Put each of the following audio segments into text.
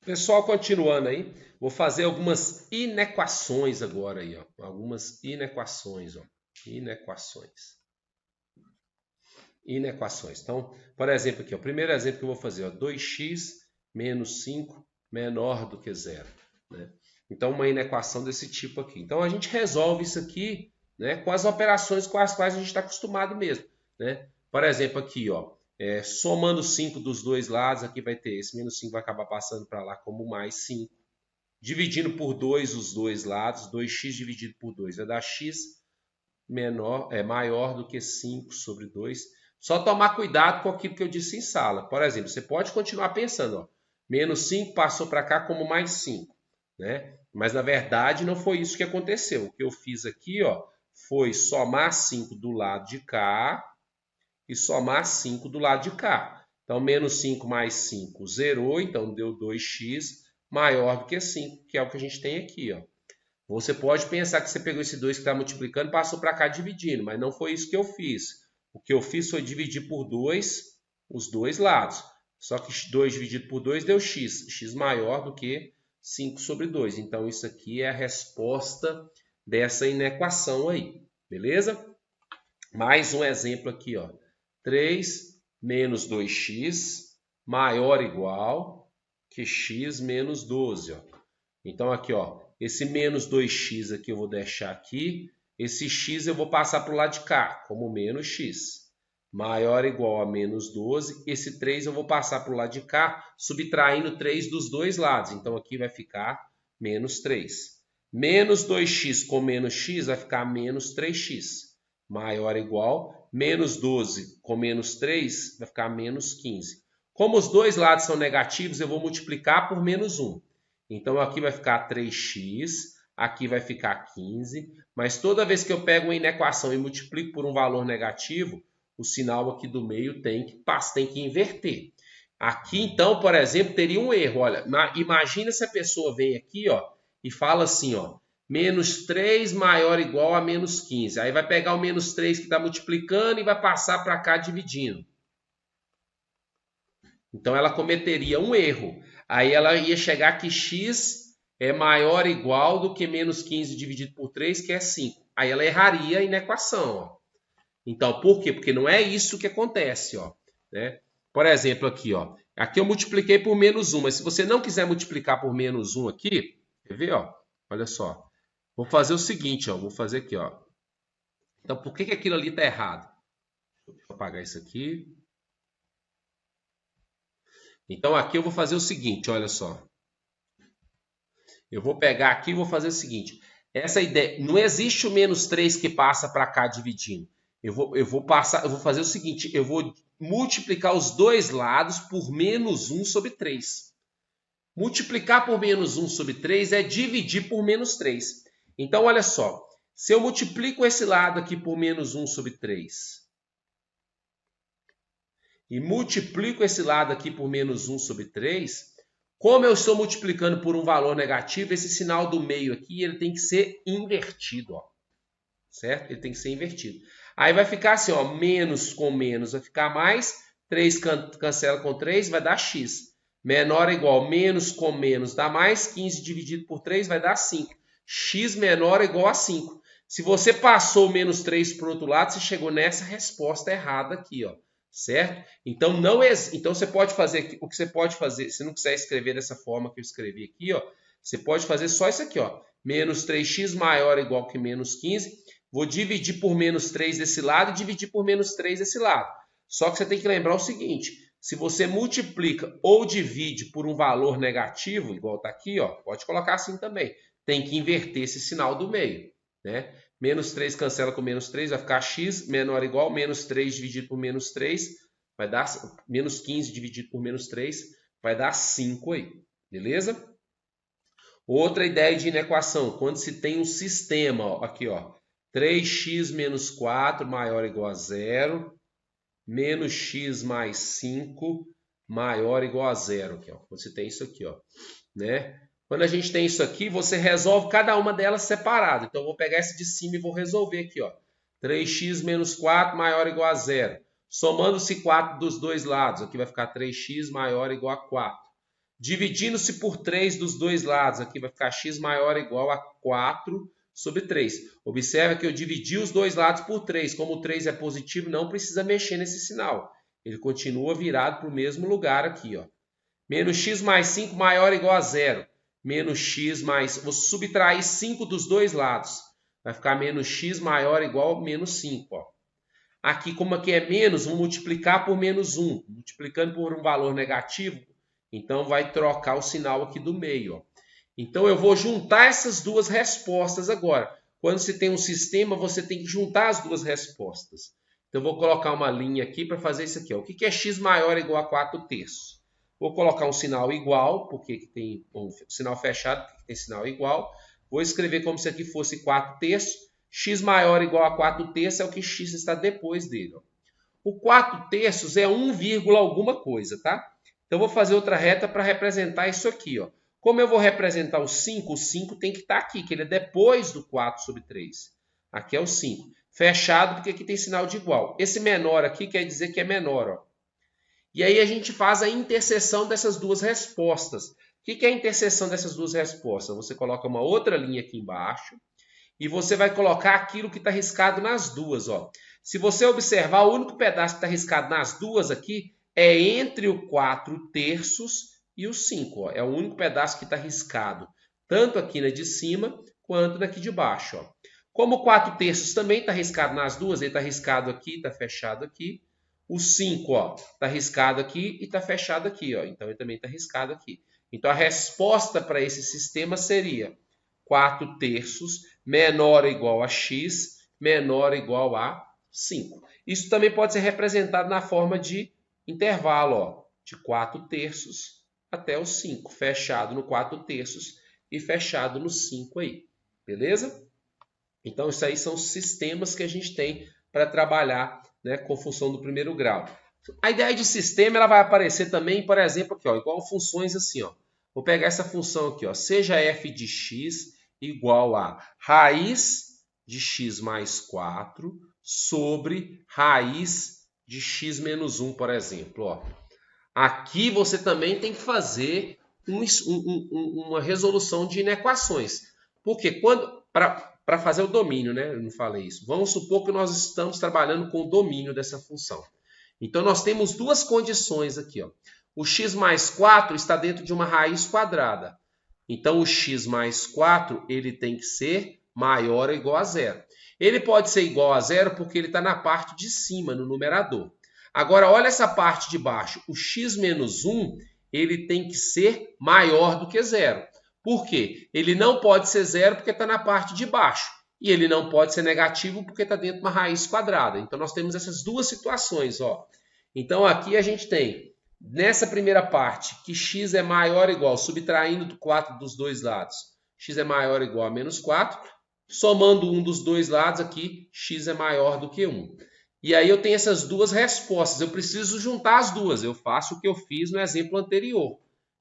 Pessoal, continuando aí, vou fazer algumas inequações agora aí, ó. Algumas inequações, ó. Inequações. Inequações. Então, por exemplo, aqui, ó, o primeiro exemplo que eu vou fazer, ó, 2x menos 5 menor do que zero, né? Então, uma inequação desse tipo aqui. Então, a gente resolve isso aqui, né, com as operações com as quais a gente está acostumado mesmo, né? Por exemplo, aqui, ó, somando 5 dos dois lados, aqui vai ter esse menos 5 vai acabar passando para lá como mais 5. Dividindo por 2 os dois lados, 2x dividido por 2 vai dar x maior do que 5 sobre 2. Só tomar cuidado com aquilo que eu disse em sala. Por exemplo, você pode continuar pensando, ó, menos 5 passou para cá como mais 5, né? Mas na verdade não foi isso que aconteceu. O que eu fiz aqui, ó, foi somar 5 do lado de cá e somar 5 do lado de cá. Então, menos 5 mais 5 zerou, então deu 2x maior do que 5, que é o que a gente tem aqui, ó. Você pode pensar que você pegou esse 2 que está multiplicando e passou para cá dividindo, mas não foi isso que eu fiz. O que eu fiz foi dividir por 2 os dois lados. Só que 2 dividido por 2 deu x. X maior do que 5 sobre 2. Então, isso aqui é a resposta dessa inequação aí. Beleza? Mais um exemplo aqui, ó. 3 menos 2x maior ou igual que x menos 12, ó. Então aqui, ó, esse menos 2x aqui eu vou deixar aqui, esse x eu vou passar para o lado de cá, como menos x. Maior ou igual a menos 12, esse 3 eu vou passar para o lado de cá, subtraindo 3 dos dois lados. Então aqui vai ficar menos 3. Menos 2x com menos x vai ficar menos 3x. Maior ou igual, menos 12 com menos 3 vai ficar menos 15. Como os dois lados são negativos, eu vou multiplicar por menos 1. Então aqui vai ficar 3x, aqui vai ficar 15, mas toda vez que eu pego uma inequação e multiplico por um valor negativo, o sinal aqui do meio tem que inverter. Aqui então, por exemplo, teria um erro. Olha, imagina se a pessoa vem aqui, ó, e fala assim, ó, menos 3 maior ou igual a menos 15. Aí vai pegar o menos 3 que está multiplicando e vai passar para cá dividindo. Então ela cometeria um erro. Aí ela ia chegar que x é maior ou igual do que menos 15 dividido por 3, que é 5. Aí ela erraria a inequação. Ó. Então, por quê? Porque não é isso que acontece. Ó, né? Por exemplo, aqui, ó. Aqui eu multipliquei por menos 1, mas se você não quiser multiplicar por menos 1 aqui, quer ver? Ó? Olha só. Vou fazer o seguinte, ó. Vou fazer aqui, ó. Então, por que aquilo ali está errado? Deixa eu apagar isso aqui. Então, aqui eu vou fazer o seguinte, olha só. Eu vou pegar aqui e vou fazer o seguinte. Essa ideia, não existe o menos 3 que passa para cá dividindo. Eu vou fazer o seguinte, eu vou multiplicar os dois lados por menos 1 sobre 3. Multiplicar por menos 1 sobre 3 é dividir por menos 3. Então, olha só. Se eu multiplico esse lado aqui por menos 1 sobre 3 e multiplico esse lado aqui por menos 1 sobre 3, como eu estou multiplicando por um valor negativo, esse sinal do meio aqui ele tem que ser invertido, ó, certo? Ele tem que ser invertido. Aí vai ficar assim, ó, menos com menos vai ficar mais, 3 cancela com 3 vai dar x. Menor ou igual menos com menos dá mais, 15 dividido por 3 vai dar 5. X menor ou igual a 5. Se você passou o menos 3 para o outro lado, você chegou nessa resposta errada aqui, ó. Certo? Então não é, então você pode fazer o que você pode fazer, se não quiser escrever dessa forma que eu escrevi aqui, ó, você pode fazer só isso aqui, ó. Menos 3x maior ou igual que menos 15. Vou dividir por menos 3 desse lado e dividir por menos 3 desse lado. Só que você tem que lembrar o seguinte, se você multiplica ou divide por um valor negativo, igual está aqui, ó, pode colocar assim também. Tem que inverter esse sinal do meio, né? Menos 3 cancela com menos 3, vai ficar x menor ou igual, menos 3 dividido por menos 3, vai dar menos 15 dividido por menos 3, vai dar 5 aí, beleza? Outra ideia de inequação, quando se tem um sistema, ó, aqui ó, 3x menos 4 maior ou igual a zero, menos x mais 5 maior ou igual a zero, aqui ó, quando você tem isso aqui, ó, né? Quando a gente tem isso aqui, você resolve cada uma delas separada. Então, eu vou pegar esse de cima e vou resolver aqui, ó. 3x menos 4 maior ou igual a zero. Somando-se 4 dos dois lados, aqui vai ficar 3x maior ou igual a 4. Dividindo-se por 3 dos dois lados, aqui vai ficar x maior ou igual a 4 sobre 3. Observa que eu dividi os dois lados por 3. Como o 3 é positivo, não precisa mexer nesse sinal. Ele continua virado para o mesmo lugar aqui, ó. Menos x mais 5 maior ou igual a 0. Menos x mais... Vou subtrair 5 dos dois lados. Vai ficar menos x maior ou igual a menos 5, ó. Aqui, como aqui é menos, vou multiplicar por menos 1. Multiplicando por um valor negativo, então vai trocar o sinal aqui do meio, ó. Então eu vou juntar essas duas respostas agora. Quando você tem um sistema, você tem que juntar as duas respostas. Então eu vou colocar uma linha aqui para fazer isso aqui, ó. O que é x maior ou igual a 4/3? Vou colocar um sinal igual, porque tem um sinal fechado, porque tem sinal igual. Vou escrever como se aqui fosse 4/3. X maior ou igual a 4/3 é o que x está depois dele, ó. O 4/3 é 1, alguma coisa, tá? Então, eu vou fazer outra reta para representar isso aqui, ó. Como eu vou representar o 5 tem que estar aqui, que ele é depois do 4/3. Aqui é o 5. Fechado, porque aqui tem sinal de igual. Esse menor aqui quer dizer que é menor, ó. E aí a gente faz a interseção dessas duas respostas. O que é a interseção dessas duas respostas? Você coloca uma outra linha aqui embaixo e você vai colocar aquilo que está riscado nas duas, ó. Se você observar, o único pedaço que está riscado nas duas aqui é entre o 4/3 e o 5. Ó. É o único pedaço que está riscado, tanto aqui na de cima quanto na aqui de baixo. Ó. Como o 4/3 também está riscado nas duas, ele está riscado aqui, está fechado aqui. O 5 está riscado aqui e está fechado aqui. Ó. Então, ele também está riscado aqui. Então, a resposta para esse sistema seria 4/3 menor ou igual a x, menor ou igual a 5. Isso também pode ser representado na forma de intervalo, ó, de 4/3 até o 5, fechado no 4/3 e fechado no 5 aí, beleza? Então, isso aí são os sistemas que a gente tem para trabalhar, né, com função do primeiro grau. A ideia de sistema ela vai aparecer também, por exemplo, aqui, ó, igual funções assim, ó. Vou pegar essa função aqui, ó, seja f de x igual a raiz de x mais 4 sobre raiz de x menos 1, por exemplo. Ó. Aqui você também tem que fazer uma resolução de inequações. Porque para fazer o domínio, né? Eu não falei isso. Vamos supor que nós estamos trabalhando com o domínio dessa função. Então, nós temos duas condições aqui. Ó. O x mais 4 está dentro de uma raiz quadrada. Então, o x mais 4 ele tem que ser maior ou igual a 0. Ele pode ser igual a 0 porque ele está na parte de cima, no numerador. Agora, olha essa parte de baixo. O x menos 1 ele tem que ser maior do que 0. Por quê? Ele não pode ser 0 porque está na parte de baixo. E ele não pode ser negativo porque está dentro de uma raiz quadrada. Então, nós temos essas duas situações. Ó. Então, aqui a gente tem, nessa primeira parte, que x é maior ou igual, subtraindo do 4 dos dois lados, x é maior ou igual a menos 4, somando um dos dois lados aqui, x é maior do que 1. E aí eu tenho essas duas respostas, eu preciso juntar as duas, eu faço o que eu fiz no exemplo anterior.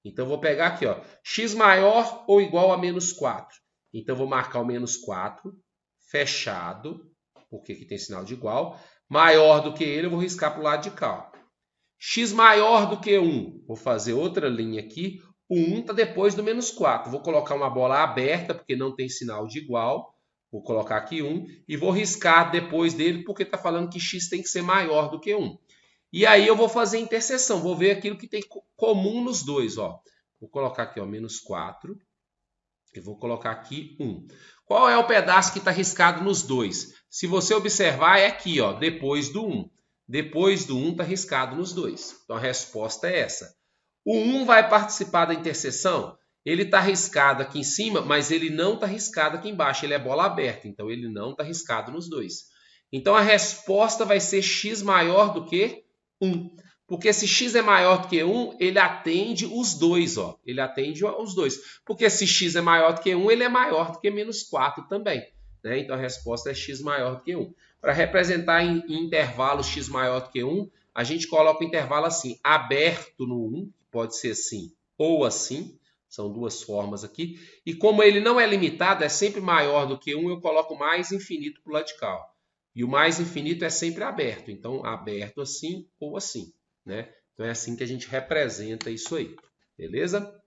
Então, eu vou pegar aqui, ó, x maior ou igual a menos 4. Então, eu vou marcar o menos 4, fechado, porque aqui tem sinal de igual. Maior do que ele, eu vou riscar para o lado de cá. Ó. X maior do que 1, vou fazer outra linha aqui. O 1 está depois do menos 4. Vou colocar uma bola aberta, porque não tem sinal de igual. Vou colocar aqui 1 e vou riscar depois dele, porque está falando que x tem que ser maior do que 1. E aí eu vou fazer interseção, vou ver aquilo que tem comum nos dois. Ó. Vou colocar aqui ó, menos 4 e vou colocar aqui 1. Qual é o pedaço que está riscado nos dois? Se você observar, é aqui, ó, depois do 1. Depois do 1 está riscado nos dois. Então a resposta é essa. O 1 vai participar da interseção? Ele está riscado aqui em cima, mas ele não está riscado aqui embaixo. Ele é bola aberta, então ele não está riscado nos dois. Então a resposta vai ser x maior do que 1. Porque se x é maior do que 1, ele atende os dois. Ó. Ele atende os dois. Porque se x é maior do que 1, ele é maior do que menos 4 também. Né? Então a resposta é x maior do que 1. Para representar em intervalo x maior do que 1, a gente coloca o intervalo assim, aberto no 1, pode ser assim ou assim. São duas formas aqui. E como ele não é limitado, é sempre maior do que 1, eu coloco mais infinito para o lado de cá. E o mais infinito é sempre aberto. Então, aberto assim ou assim. Né? Então, é assim que a gente representa isso aí. Beleza?